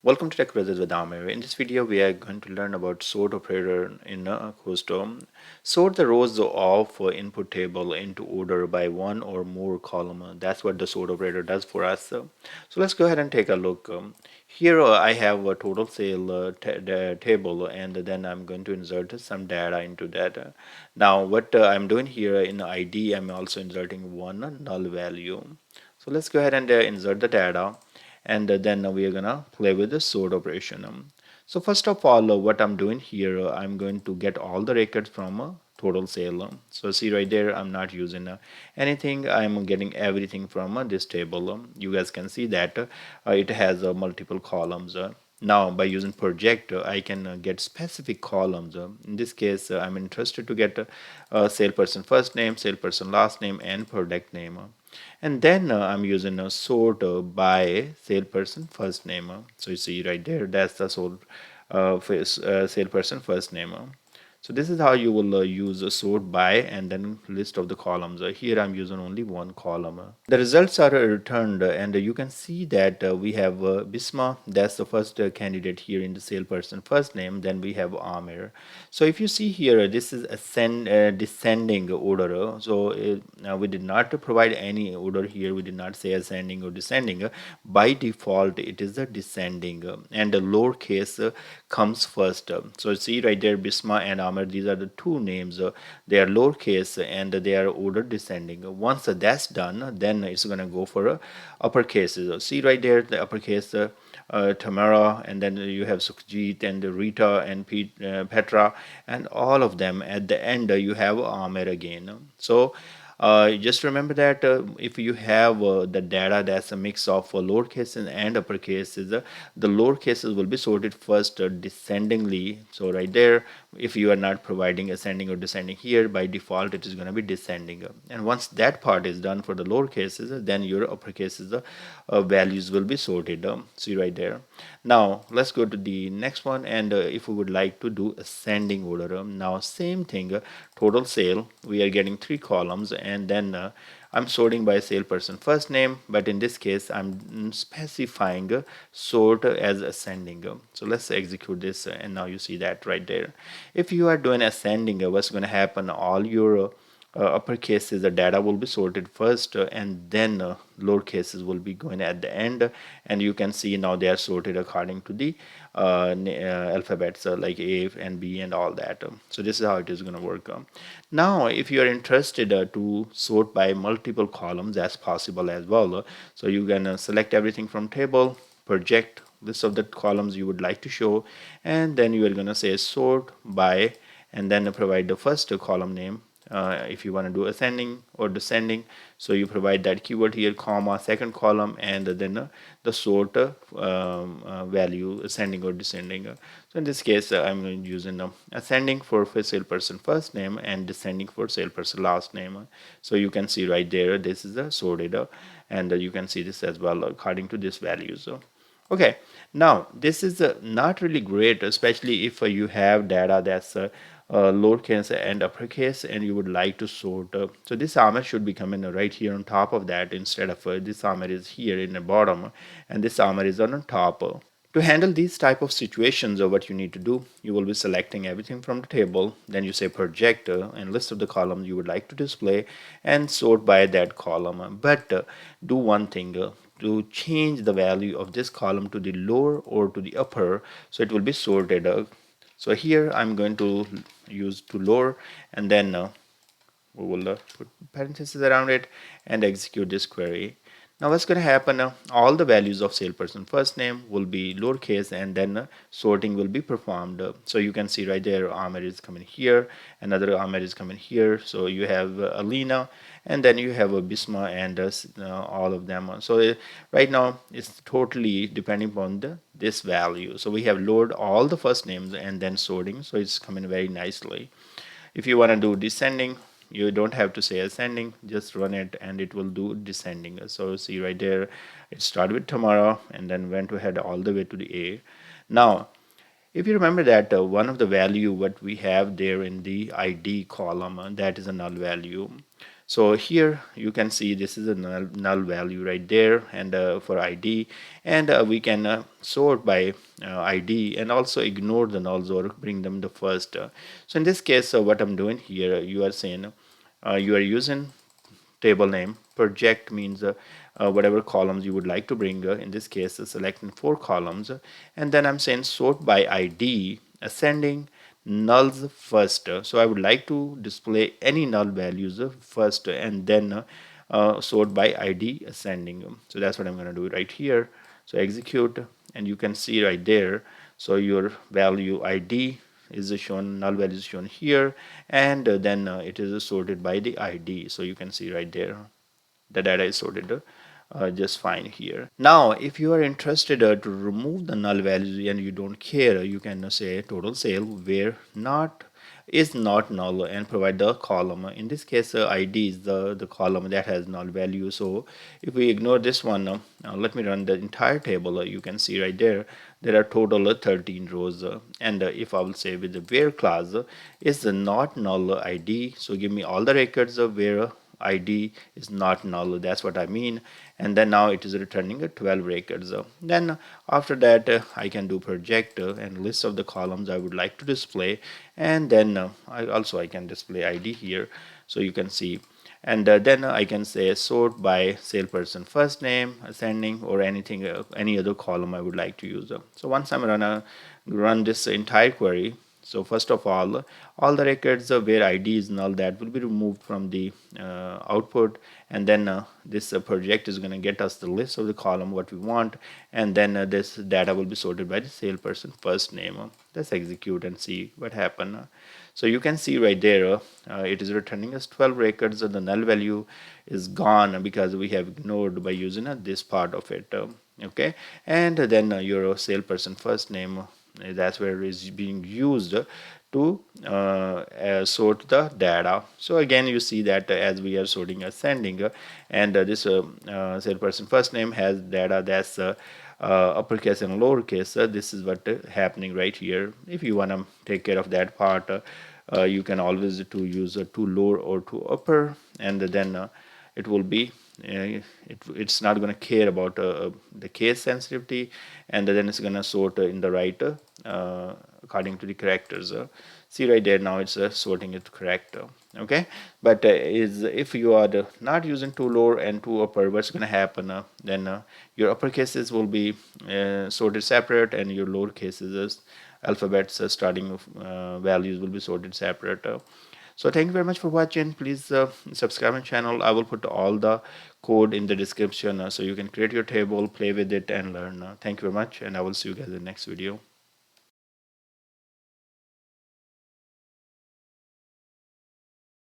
Welcome to Tech Brothers with Amir. In this video, we are going to learn about sort operator in Kusto. Sort the rows of input table into order by one or more column. That's what the sort operator does for us. So let's go ahead and take a look. Here I have a total sale table, and then I'm going to insert some data into that. Now, what I'm doing here in ID, I'm also inserting one null value. So let's go ahead and insert the data, and then we are gonna play with the sort operation. So first of all, what I'm doing here, I'm going to get all the records from total sale. So see right there, I'm not using anything. I'm getting everything from this table. You guys can see that it has multiple columns. Now by using project, I can get specific columns. In this case, I'm interested to get salesperson first name, salesperson last name, and product name. And then I'm using a sort by salesperson first name. So you see right there, that's the sort salesperson first name. So this is how you will use a sort by and then list of the columns. Here I'm using only one column. The results are returned, and you can see that we have Bisma, that's the first candidate here in the salesperson first name. Then we have Amir. So if you see here, this is descending order. We did not provide any order here. We did not say ascending or descending. By default, it is a descending, and the lowercase comes first. So see right there, Bisma and Amir, these are the two names. They are lowercase and they are order descending. Once that's done, then it's going to go for uppercase. See right there, the uppercase. Tamara, and then you have Sukhjit and Rita and Petra, and all of them. At the end, you have Amir again. So just remember that if you have the data that's a mix of lowercase and uppercases, the lower cases will be sorted first descendingly. So right there, if you are not providing ascending or descending here, by default it is going to be descending. And once that part is done for the lower cases, then your upper cases values will be sorted. See right there. Now let's go to the next one, and if we would like to do ascending order, now same thing, total sale, we are getting three columns, and then I'm sorting by salesperson first name, but in this case I'm specifying sort as ascending. So let's execute this, and now you see that right there. If you are doing ascending, what's going to happen, all your upper cases, the data will be sorted first, and then lower cases will be going at the end, and you can see now they are sorted according to the alphabets, like A and B and all that. So this is how it is going to work. Now if you are interested to sort by multiple columns, that's possible as well. So you can select everything from table, project, list of the columns you would like to show, and then you are going to say sort by, and then provide the first column name. If you want to do ascending or descending, so you provide that keyword here, comma, second column, and then the sort value, ascending or descending. So in this case, I'm using ascending for salesperson first name and descending for salesperson last name. So you can see right there, this is a sorted, and you can see this as well according to this value. So okay, now this is not really great, especially if you have data that's lowercase and uppercase, and you would like to sort. So this armor should be coming right here on top of that, instead of this armor is here in the bottom, and this armor is on top. To handle these type of situations, what you need to do, you will be selecting everything from the table, then you say project and list of the columns you would like to display, and sort by that column. But do one thing, to change the value of this column to the lower or to the upper, so it will be sorted. So here I'm going to use to lower, and then we will put parentheses around it and execute this query. Now what's going to happen, all the values of salesperson first name will be lowercase, and then sorting will be performed. So you can see right there, Ahmed is coming here, another Ahmed is coming here. So you have Alina, and then you have Bisma, and all of them. So right now it's totally depending upon this value. So we have load all the first names and then sorting, so it's coming very nicely. If you want to do descending, you don't have to say ascending, just run it and it will do descending. So see right there, it started with Tamara and then went ahead all the way to the A. Now if you remember that one of the value what we have there in the ID column, that is a null value. So here you can see this is a null value right there, and for ID, and we can sort by ID and also ignore the nulls or bring them the first. So in this case, what I'm doing here, you are saying you are using table name. Project means whatever columns you would like to bring. In this case, selecting 4 columns, and then I'm saying sort by ID, ascending nulls first. So I would like to display any null values first, and then sort by ID ascending. So that's what I'm going to do right here. So execute, and you can see right there. So your value ID is shown, null value is shown here, and then it is sorted by the ID. So you can see right there the data is sorted just fine here. Now if you are interested to remove the null values and you don't care, you can say total sale where not is not null and provide the column. In this case, ID is the column that has null value. So if we ignore this one, let me run the entire table. You can see right there are total 13 rows, and if I will say with the where clause is the not null ID, so give me all the records of where ID is not null. That's what I mean. And then now it is returning a 12 records. Then after that, I can do project and list of the columns I would like to display, and then I can display ID here, so you can see. And then I can say sort by salesperson first name, ascending, or anything, any other column I would like to use. So once I'm run this entire query, so first of all the records where ID is null, that will be removed from the output, and then this project is going to get us the list of the column what we want, and then this data will be sorted by the salesperson first name. Let's execute and see what happened. So you can see right there, it is returning us 12 records, and the null value is gone because we have ignored by using this part of it. Okay, and then your salesperson first name, that's where it is being used to sort the data. So again, you see that as we are sorting ascending, and this salesperson first name has data that's uppercase and lowercase. This is what happening right here. If you want to take care of that part, you can always to use to lower or to upper, and then it will be it's not going to care about the case sensitivity, and then it's going to sort in the right according to the characters. See right there, now it's sorting it correct. Okay, but is if you are not using too lower and too upper, what's going to happen? Then your upper cases will be sorted separate, and your lower cases alphabets starting values will be sorted separate. So thank you very much for watching. Please subscribe my channel. I will put all the code in the description, so you can create your table, play with it, and learn. Thank you very much, and I will see you guys in the next video.